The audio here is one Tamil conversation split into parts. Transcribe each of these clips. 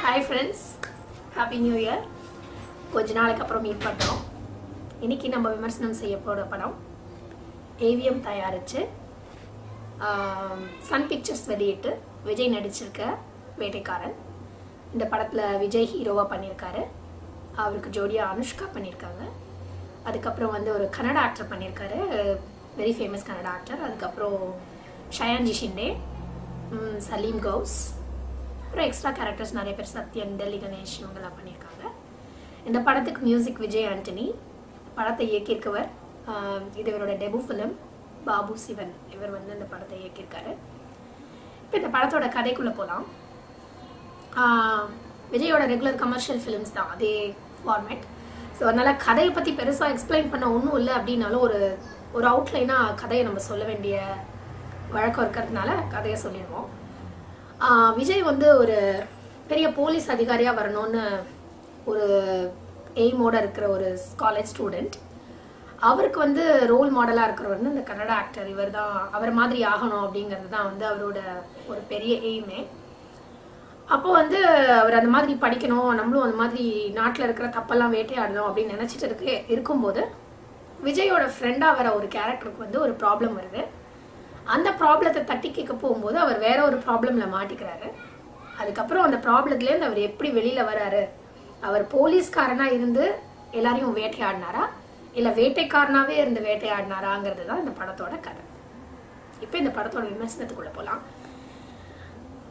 Hi friends, Happy New Year. கொஞ்ச நாளைக்கு அப்புறம் மீட் பண்றோம். இன்னைக்கு நம்ம விமர்சனம் செய்ய போற படம் ஏவிஎம் தயாரிச்சு சன் பிக்சர்ஸ் வெளியிட்டு விஜய் நடிச்சிருக்க வேட்டைக்காரன். இந்த படத்துல விஜய் ஹீரோவா பண்ணியிருக்காரு. அவருக்கு ஜோடியா அனுஷ்கா பண்ணியிருக்காங்க. அதுக்கப்புறம் வந்து ஒரு கன்னட ஆக்டர் பண்ணியிருக்காரு, வெரி ஃபேமஸ் கன்னட ஆக்டர். அதுக்கப்புறம் ஷயான்ஜி ஷிண்டே, சலீம் கௌஸ், அப்புறம் எக்ஸ்ட்ரா கேரக்டர்ஸ் நிறைய பேர், சத்யன், டெல்லி கணேஷ் இவங்கெல்லாம் பண்ணியிருக்காங்க. இந்த படத்துக்கு மியூசிக் விஜய் ஆண்டனி. படத்தை இயக்கியிருக்கவர் இது இவரோட டெபு ஃபிலிம். பாபு சிவன் இவர் வந்து இந்த படத்தை இயக்கியிருக்காரு. இப்போ இந்த படத்தோட கதைக்குள்ளே போகலாம். விஜயோட ரெகுலர் கமர்ஷியல் ஃபிலிம்ஸ் தான், அதே ஃபார்மேட். ஸோ அதனால் கதையை பற்றி பெருசாக எக்ஸ்பிளைன் பண்ண ஒன்றும் இல்லை. அப்படின்னாலும் ஒரு அவுட்லைனாக கதையை நம்ம சொல்ல வேண்டிய வழக்கம் இருக்கிறதுனால கதையை சொல்லிடுவோம். விஜய் வந்து ஒரு பெரிய போலீஸ் அதிகாரியாக வரணும்னு ஒரு எய்மோட இருக்கிற ஒரு காலேஜ் ஸ்டூடெண்ட். அவருக்கு வந்து ரோல் மாடலாக இருக்கிறவர் வந்து இந்த கன்னட ஆக்டர். இவர் தான் அவர் மாதிரி ஆகணும் அப்படிங்கிறது தான் வந்து அவரோட ஒரு பெரிய எய்மே. அப்போ வந்து அவர் அந்த மாதிரி படிக்கணும், நம்மளும் அந்த மாதிரி நாட்டில் இருக்கிற தப்பெல்லாம் வேட்டையாடணும் அப்படின்னு நினச்சிட்டு இருக்கும்போது விஜயோட ஃப்ரெண்டாக வர ஒரு கேரக்டருக்கு வந்து ஒரு ப்ராப்ளம் வருது. அந்த ப்ராப்ளத்தை தட்டி கேட்க போகும்போது அவர் வேற ஒரு ப்ராப்ளமில் மாட்டிக்கிறாரு. அதுக்கப்புறம் அந்த ப்ராப்ளத்துலேருந்து அவர் எப்படி வெளியில் வராரு, அவர் போலீஸ்காரனாக இருந்து எல்லாரையும் வேட்டையாடினாரா இல்லை வேட்டைக்காரனாகவே இருந்து வேட்டையாடினாராங்கிறது தான் இந்த படத்தோட கதை. இப்போ இந்த படத்தோட விமர்சனத்துக்குள்ளே போகலாம்.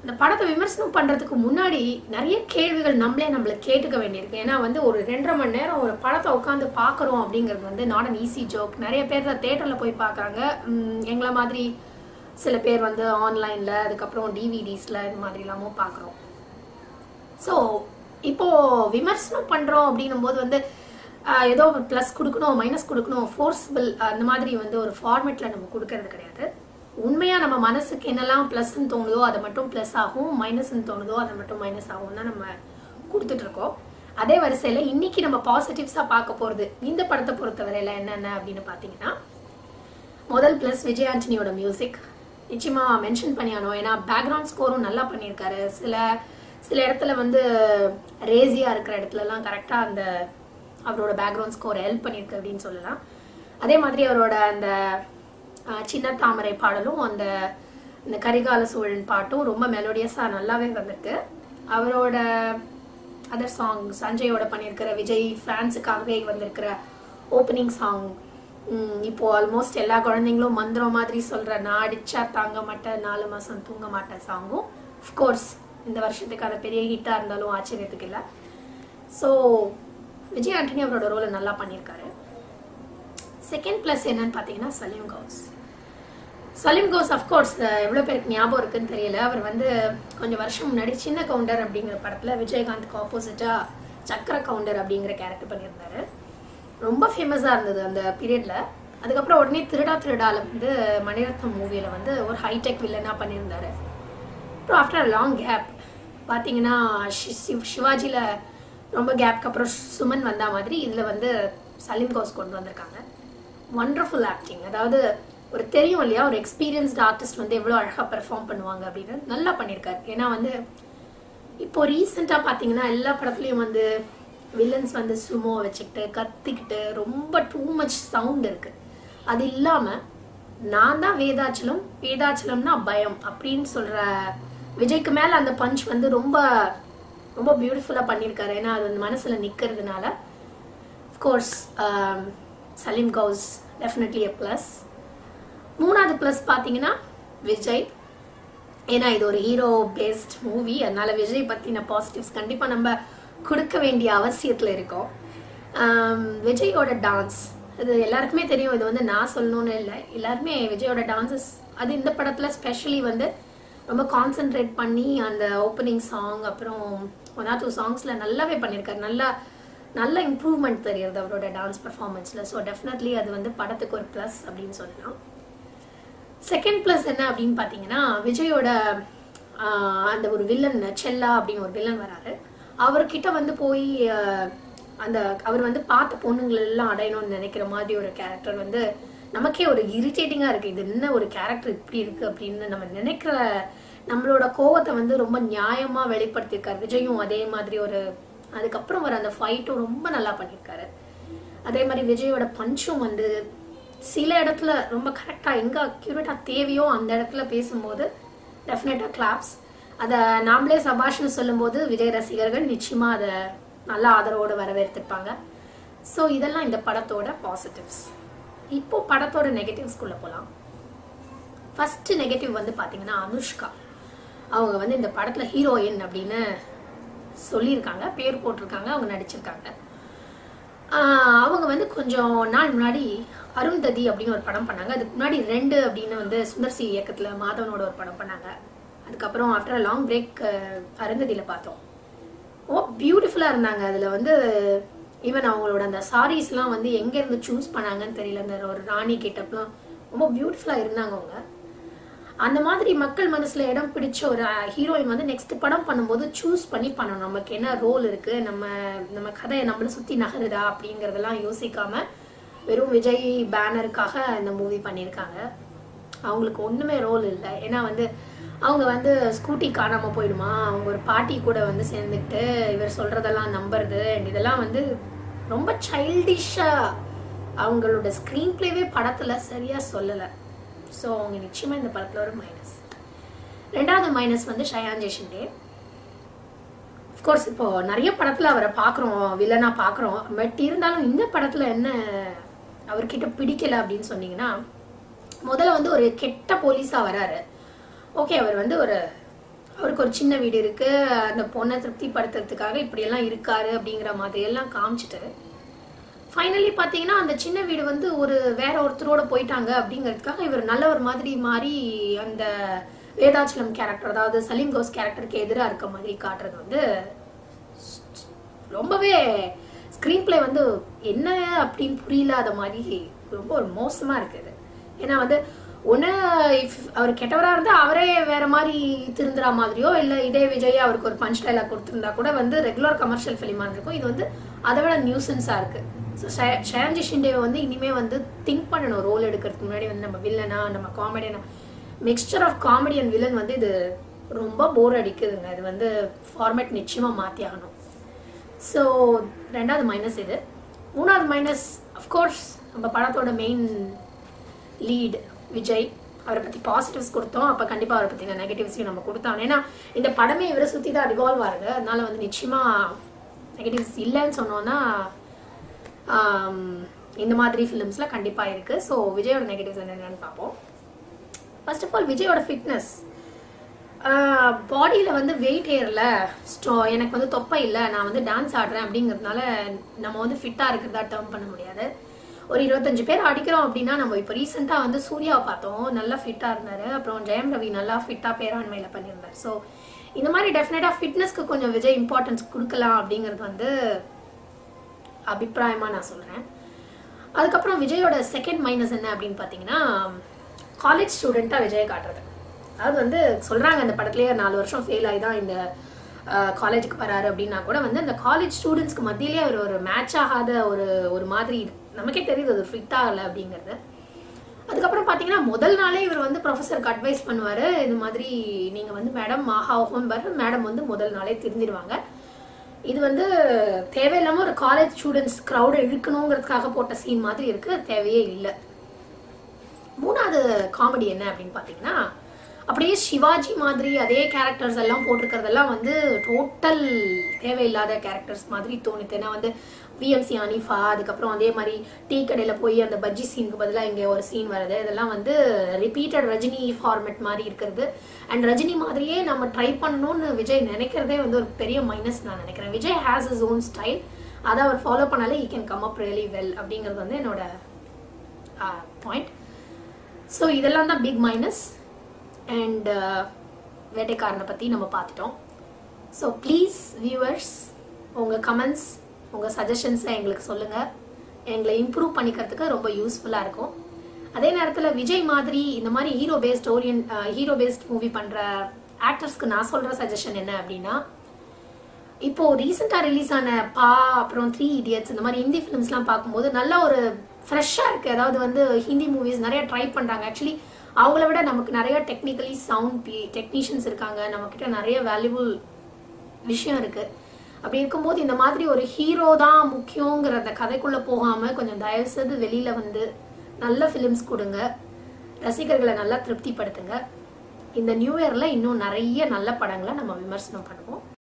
இந்த படத்தை விமர்சனம் பண்ணுறதுக்கு முன்னாடி நிறைய கேள்விகள் நம்மளை கேட்டுக்க வேண்டியிருக்கு. ஏன்னா வந்து ஒரு 2.5 மணி நேரம் ஒரு படத்தை உட்காந்து பார்க்குறோம் அப்படிங்கிறது வந்து நாட் அன் ஈஸி ஜோக். நிறைய பேர் தான் தேட்டரில் போய் பார்க்குறாங்க. எங்களை மாதிரி சில பேர் வந்து ஆன்லைனில், அதுக்கப்புறம் டிவிடிஸில் இது மாதிரிலாமும் பார்க்குறோம். ஸோ இப்போது விமர்சனம் பண்ணுறோம் அப்படின்னும் போது வந்து ஏதோ ப்ளஸ் கொடுக்கணும், மைனஸ் கொடுக்கணும், ஃபோர்ஸ்பிள் அந்த மாதிரி வந்து ஒரு ஃபார்மேட்டில் நம்ம கொடுக்கறது கிடையாது. உண்மையாக நம்ம மனசுக்கு என்னெல்லாம் ப்ளஸ்ன்னு தோணுதோ அதை மட்டும் ப்ளஸ் ஆகும், மைனஸ்ன்னு தோணுதோ அதை மட்டும் மைனஸ் ஆகும் தான் நம்ம கொடுத்துட்ருக்கோம். அதே வரிசையில் இன்னைக்கு நம்ம பாசிட்டிவ்ஸாக பார்க்க போகிறது இந்த படத்தை பொறுத்தவரையில் என்னென்ன அப்படின்னு பார்த்தீங்கன்னா, முதல் ப்ளஸ் விஜய் ஆண்டனியோட மியூசிக் நிச்சயமாக மென்ஷன் பண்ணியானோம். ஏன்னா பேக்ரவுண்ட் ஸ்கோரும் நல்லா பண்ணியிருக்காரு. சில இடத்துல வந்து ரேசியாக இருக்கிற இடத்துலலாம் கரெக்டாக அந்த அவரோட பேக்ரவுண்ட் ஸ்கோரை ஹெல்ப் பண்ணியிருக்கு அப்படின்னு சொல்லலாம். அதே மாதிரி அவரோட அந்த சின்ன தாமரை பாடலும் இந்த கரிகால சோழன் பாட்டும் ரொம்ப மெலோடியஸாக நல்லாவே வந்திருக்கு. அவரோட அதர் சாங் சஞ்சயோட பண்ணியிருக்கிற விஜய் ஃபேன்ஸுக்காகவே வந்திருக்கிற ஓப்பனிங் சாங், இப்போ ஆல்மோஸ்ட் எல்லா குழந்தைங்களும் மந்திரம் மாதிரி சொல்கிற நான் அடிச்சா தாங்க மாட்டேன் 4 மாதம் தூங்க மாட்டேன் சாங்கும் அஃப்கோர்ஸ் இந்த வருஷத்துக்கான பெரிய ஹிட்டாக இருந்தாலும் ஆச்சரியத்துக்கு இல்லை. ஸோ விஜய் ஆண்டனி அவரோட ரோலை நல்லா பண்ணியிருக்காரு. செகண்ட் ப்ளஸ் என்னன்னு பார்த்தீங்கன்னா சலீம் கௌஸ் அஃப்கோர்ஸ் எவ்வளோ பேருக்கு ஞாபகம் இருக்குன்னு தெரியல. அவர் வந்து கொஞ்சம் வருஷம் முன்னாடி சின்ன கவுண்டர் அப்படிங்கிற படத்தில் விஜயகாந்த்க்கு ஆப்போசிட்டாக சக்கர கவுண்டர் அப்படிங்கிற கேரக்டர் பண்ணியிருந்தாரு. ரொம்ப ஃபேமஸாக இருந்தது அந்த பீரியடில். அதுக்கப்புறம் உடனே திருடாவில் வந்து மணிரத்னம் மூவியில் வந்து ஒரு ஹைடெக் வில்லனாக பண்ணியிருந்தாரு. அப்புறம் ஆஃப்டர் லாங் கேப் பார்த்தீங்கன்னா சிவாஜியில் ரொம்ப கேப்க்கு அப்புறம் சுமன் வந்த மாதிரி இதில் வந்து சலீம் கௌஸ் கொண்டு வந்திருக்காங்க. Wonderful acting. அதாவது ஒரு தெரியும் இல்லையா, ஒரு எக்ஸ்பீரியன்ஸ்டு ஆர்டிஸ்ட் வந்து எவ்வளோ அழகாக பெர்ஃபார்ம் பண்ணுவாங்க அப்படின்னு நல்லா பண்ணியிருக்காரு. ஏன்னா வந்து இப்போ ரீசெண்டாக பார்த்தீங்கன்னா எல்லா படத்துலையும் வந்து வில்லன்ஸ் வந்து சுமோ வச்சுக்கிட்டு கத்திக்கிட்டு ரொம்ப டூ மச் சவுண்ட் இருக்குது. அது இல்லாமல் நான் தான் வேதாச்சலம்னா பயம் அப்படின்னு சொல்கிற விஜய்க்கு மேலே அந்த பஞ்ச் வந்து ரொம்ப ரொம்ப பியூட்டிஃபுல்லாக பண்ணியிருக்காரு. ஏன்னா அது வந்து மனசில் நிற்கிறதுனால of course Salim Ghouse definitely a plus. மூணாவது ப்ளஸ் பார்த்தீங்கன்னா விஜய். ஏன்னா இது ஒரு ஹீரோ பேஸ்ட் மூவி, அதனால விஜய் பற்றின பாசிட்டிவ்ஸ் கண்டிப்பாக நம்ம கொடுக்க வேண்டிய அவசியத்தில் இருக்கோம். விஜயோட டான்ஸ் அது எல்லாருக்குமே தெரியும். இது வந்து நான் சொல்லணும்னு இல்லை, எல்லாருமே விஜயோட டான்ஸஸ் அது இந்த படத்தில் ஸ்பெஷலி வந்து ரொம்ப கான்சென்ட்ரேட் பண்ணி அந்த ஓப்பனிங் சாங் அப்புறம் 1 or 2 சாங்ஸில் நல்லாவே பண்ணியிருக்காரு. நல்ல இம்ப்ரூவ்மெண்ட் தெரியுது அவரோட டான்ஸ் பர்ஃபார்மன்ஸில். ஸோ டெஃபினெட்லி அது வந்து படத்துக்கு ஒரு ப்ளஸ் அப்படின்னு சொல்லலாம். செகண்ட் ப்ளஸ் என்ன அப்படின்னு பார்த்தீங்கன்னா, விஜயோட அந்த ஒரு வில்லன் செல்லா அப்படின்னு ஒரு வில்லன் வராரு. அவர்கிட்ட வந்து போய் அவர் வந்து பார்த்த பொண்ணுங்களெல்லாம் அடையணும்னு நினைக்கிற மாதிரி ஒரு கேரக்டர் வந்து நமக்கே ஒரு இரிட்டேட்டிங்காக இருக்குது. இது என்ன ஒரு கேரக்டர் இப்படி இருக்குது அப்படின்னு நம்ம நம்மளோட கோவத்தை வந்து ரொம்ப நியாயமா வெளிப்படுத்தியிருக்காரு. விஜயும் அதே மாதிரி ஒரு அதுக்கப்புறம் வர அந்த ஃபைட்டும் ரொம்ப நல்லா பண்ணியிருக்காரு. அதே மாதிரி விஜயோட பஞ்சும் வந்து சில இடத்துல ரொம்ப கரெக்டாக எங்கே அக்யூரேட்டாக தேவையோ அந்த இடத்துல பேசும்போது டெஃபினட்டாக கிளாப்ஸ். அதை நாமளே சபாஷ்னு சொல்லும்போது விஜய் ரசிகர்கள் நிச்சயமாக அதை நல்லா ஆதரவோடு வரவேற்றிருப்பாங்க. ஸோ இதெல்லாம் இந்த படத்தோட பாசிட்டிவ்ஸ். இப்போ படத்தோட நெகட்டிவ்ஸ்குள்ளே போகலாம். ஃபர்ஸ்ட் நெகட்டிவ் வந்து பார்த்தீங்கன்னா அனுஷ்கா. அவங்க வந்து இந்த படத்தில் ஹீரோயின் அப்படின்னு சொல்லியிருக்காங்க, பேர் போட்டிருக்காங்க, அவங்க நடிச்சிருக்காங்க. அவங்க வந்து கொஞ்சம் நாள் முன்னாடி அருந்ததி அப்படின்னு ஒரு படம் பண்ணாங்க. அதுக்கு முன்னாடி 2 அப்படின்னு வந்து சுந்தர் சி இயக்கத்தில் மாதவனோட ஒரு படம் பண்ணாங்க. அதுக்கப்புறம் ஆஃப்டர் லாங் பிரேக் அருந்ததியில் பார்த்தோம். பியூட்டிஃபுல்லாக இருந்தாங்க. அதில் வந்து ஈவன் அவங்களோட அந்த சாரீஸ்லாம் வந்து எங்கேருந்து சூஸ் பண்ணாங்கன்னு தெரியல. அந்த ஒரு ராணி கெட்டப்லாம் ரொம்ப பியூட்டிஃபுல்லாக இருந்தாங்க அவங்க. அந்த மாதிரி மக்கள் மனசுல இடம் பிடிச்ச ஒரு ஹீரோயின் வந்து நெக்ஸ்ட் படம் பண்ணும்போது சூஸ் பண்ணி பண்ணணும். நமக்கு என்ன ரோல் இருக்கு, நம்ம கதையை நம்மள சுத்தி நகருதா அப்படிங்கறதெல்லாம் யோசிக்காம வெறும் விஜய் பேனருக்காக இந்த மூவி பண்ணியிருக்காங்க. அவங்களுக்கு ஒண்ணுமே ரோல் இல்லை. ஏன்னா வந்து அவங்க வந்து ஸ்கூட்டி காணாம போயிடுமா, அவங்க ஒரு பாட்டி கூட வந்து சேர்ந்துக்கிட்டு இவர் சொல்றதெல்லாம் நம்புறது, இதெல்லாம் வந்து ரொம்ப சைல்டிஷா அவங்களோட ஸ்கிரீன் பிளேவே படத்துல சரியா சொல்லலை. ஸோ அவங்க நிச்சயமாக இந்த படத்தில் ஒரு மைனஸ். 2வது மைனஸ் வந்து ஷயான் ஜெய்ஷிண்டே. அஃப்கோர்ஸ் இப்போ நிறைய படத்தில் அவரை பார்க்குறோம், வில்லனாக பார்க்குறோம். பட் இருந்தாலும் இந்த படத்தில் என்ன அவர்கிட்ட பிடிக்கல அப்படின்னு சொன்னீங்கன்னா, முதல்ல வந்து ஒரு கெட்ட போலீஸாக வராரு. ஓகே, அவர் வந்து அவருக்கு ஒரு சின்ன வீடு இருக்கு, அந்த பொண்ணை திருப்திப்படுத்துறதுக்காக இப்படியெல்லாம் இருக்காரு அப்படிங்கிற மாதிரி எல்லாம் காமிச்சிட்டு ஃபைனலி பார்த்தீங்கன்னா அந்த சின்ன வீடு வந்து வேற ஒருத்தரோட போயிட்டாங்க அப்படிங்கிறதுக்காக இவர் நல்லவர் மாதிரி மாறி அந்த வேதாச்சலம் கேரக்டர், அதாவது சலீம் கோஸ் கேரக்டருக்கு எதிராக இருக்க மாதிரி காட்டுறது வந்து ரொம்பவே ஸ்க்ரீன் பிளே வந்து என்ன அப்படின்னு புரியலாத மாதிரி ரொம்ப ஒரு மோசமாக இருக்குது. ஏன்னா வந்து ஒன்று அவர் கெட்டவராக இருந்தால் அவரே வேற மாதிரி திருந்துற மாதிரியோ, இல்லை இதே விஜய் அவருக்கு ஒரு பஞ்ச் டைலாக் கொடுத்துருந்தா கூட வந்து ரெகுலர் கமர்ஷியல் ஃபிலிமாக இருக்கும். இது வந்து அதை விட நியூசன்ஸாக இருக்குது. ஸோ ஷயான் ஜெய்ஷிண்டேவை வந்து இனிமேல் வந்து திங்க் பண்ணணும் ரோல் எடுக்கிறதுக்கு முன்னாடி வந்து நம்ம வில்லனா நம்ம காமெடியனா mixture of comedy and villain வந்து இது ரொம்ப போர் அடிக்குதுங்க. இது வந்து ஃபார்மேட் நிச்சயமாக மாற்றி ஆகணும். ஸோ 2வது மைனஸ் இது. 3வது மைனஸ் அஃப்கோர்ஸ் நம்ம படத்தோட மெயின் லீட் விஜய். அவரை பற்றி பாசிட்டிவ்ஸ் கொடுத்தோம், அப்போ கண்டிப்பாக அவரை பற்றின நெகட்டிவ்ஸையும் நம்ம கொடுத்தோம். ஏன்னா இந்த படமே இவரை சுற்றி தான் ரிவால்வ் ஆகுது. அதனால வந்து நிச்சயமாக நெகட்டிவ்ஸ் இல்லைன்னு சொன்னோன்னா இந்த மாதிரி ஃபிலிம்ஸ்லாம் கண்டிப்பாக இருக்குது. ஸோ விஜயோட நெகட்டிவ்ஸ் என்னென்னு பார்ப்போம். ஃபர்ஸ்ட் ஆஃப் ஆல் விஜயோட ஃபிட்னஸ். பாடியில் வந்து வெயிட் ஏறல, எனக்கு வந்து தொப்பை இல்லை, நான் வந்து டான்ஸ் ஆடுறேன் அப்படிங்கிறதுனால நம்ம வந்து ஃபிட்டாக இருக்கிறதா டேர்ம் பண்ண முடியாது. ஒரு 25 பேர் அடிக்கிறோம் அப்படின்னா, நம்ம இப்போ ரீசெண்டாக வந்து சூர்யாவை பார்த்தோம், நல்லா ஃபிட்டாக இருந்தார். அப்புறம் ஜெயம் ரவி நல்லா ஃபிட்டாக பேராண்மையில் பண்ணியிருந்தார். ஸோ இந்த மாதிரி டெஃபினட்டாக ஃபிட்னஸ்க்கு கொஞ்சம் விஜய் இம்பார்ட்டன்ஸ் கொடுக்கலாம் அப்படிங்கிறது வந்து அபிப்பிராயமாக நான் சொல்கிறேன். அதுக்கப்புறம் விஜயோட செகண்ட் மைனஸ் என்ன அப்படின்னு பார்த்தீங்கன்னா, காலேஜ் ஸ்டூடெண்ட்டாக விஜய் காட்டுறது. அதாவது வந்து சொல்கிறாங்க இந்த படத்துலேயே 4 வருஷம் ஃபெயில் ஆகி தான் இந்த காலேஜுக்கு வராரு அப்படின்னா கூட வந்து அந்த காலேஜ் ஸ்டூடெண்ட்ஸ்க்கு மத்தியிலே அவர் ஒரு மேட்ச் ஆகாத ஒரு மாதிரி நமக்கே தெரியுது அது ஃபிட் ஆகலை அப்படிங்கிறது. அதுக்கப்புறம் பார்த்தீங்கன்னா முதல் நாளே இவர் வந்து ப்ரொஃபஸருக்கு அட்வைஸ் பண்ணுவார், இது மாதிரி நீங்கள் வந்து மேடம் ஆஹாவும் மேடம் வந்து முதல் நாளே திருந்திடுவாங்க, இது வந்து தேவையில்லாமல் ஒரு காலேஜ் ஸ்டூடெண்ட்ஸ் க்ரௌடை இழுக்கணுங்கிறதுக்காக போட்ட சீன் மாதிரி இருக்குது, தேவையே இல்லை. 3வது காமெடி என்ன அப்படின்னு பார்த்தீங்கன்னா, அப்படியே சிவாஜி மாதிரி அதே கேரக்டர்ஸ் எல்லாம் போட்டிருக்கிறதெல்லாம் வந்து டோட்டல் தேவையில்லாத கேரக்டர்ஸ் மாதிரி தோணுது. ஏன்னா வந்து விஎம்சி அனிஃபா, அதுக்கப்புறம் அதே மாதிரி டீ கடையில் போய் அந்த பஜ்ஜி சீனுக்கு பதிலாக இங்கே ஒரு சீன் வருது, இதெல்லாம் வந்து ரிப்பீட்டட் ரஜினி ஃபார்மேட் மாதிரி இருக்கிறது. அண்ட் ரஜினி மாதிரியே நம்ம ட்ரை பண்ணணும்னு விஜய் நினைக்கிறதே வந்து ஒரு பெரிய மைனஸ் நான் நினைக்கிறேன். Vijay has is own style, அதை அவர் ஃபாலோ பண்ணாலே ஈ can come up really well அப்படிங்கிறது வந்து என்னோட பாயிண்ட். ஸோ இதெல்லாம் தான் பிக் மைனஸ். அண்ட் வேட்டைக்காரனை பற்றி நம்ம பார்த்துட்டோம். ஸோ ப்ளீஸ் வியூவர்ஸ், உங்கள் கமெண்ட்ஸ் உங்கள் சஜஷன்ஸை எங்களுக்கு சொல்லுங்கள், எங்களை இம்ப்ரூவ் பண்ணிக்கிறதுக்கு ரொம்ப யூஸ்ஃபுல்லாக இருக்கும். அதே நேரத்தில் விஜய் மாதிரி இந்த மாதிரி ஹீரோ பேஸ்ட் மூவி பண்ணுற ஆக்டர்ஸ்க்கு நான் சொல்கிற சஜஷன் என்ன அப்படின்னா, இப்போது ரீசெண்டாக ரிலீஸ் ஆன அப்புறம் 3 Idiots இந்த மாதிரி ஹிந்தி ஃபிலிம்ஸ்லாம் பார்க்கும்போது நல்ல ஒரு ஃப்ரெஷ்ஷாக இருக்குது. அதாவது வந்து ஹிந்தி மூவிஸ் நிறைய ட்ரை பண்ணுறாங்க. ஆக்சுவலி அவங்கள விட நமக்கு நிறைய டெக்னிக்கலி சவுண்ட் டெக்னீஷியன்ஸ் இருக்காங்க, நம்மக்கிட்ட நிறைய வேல்யூபிள் விஷயம் இருக்கு. அப்படி இருக்கும்போது இந்த மாதிரி ஒரு ஹீரோ தான் முக்கியங்கிற அந்த கதைக்குள்ள போகாம கொஞ்சம் தயவு செய்து வெளியில வந்து நல்ல ஃபிலிம்ஸ் கொடுங்க, ரசிகர்களை நல்லா திருப்திப்படுத்துங்க. இந்த நியூ இயர்ல இன்னும் நிறைய நல்ல படங்களை நம்ம விமர்சனம் பண்ணுவோம்.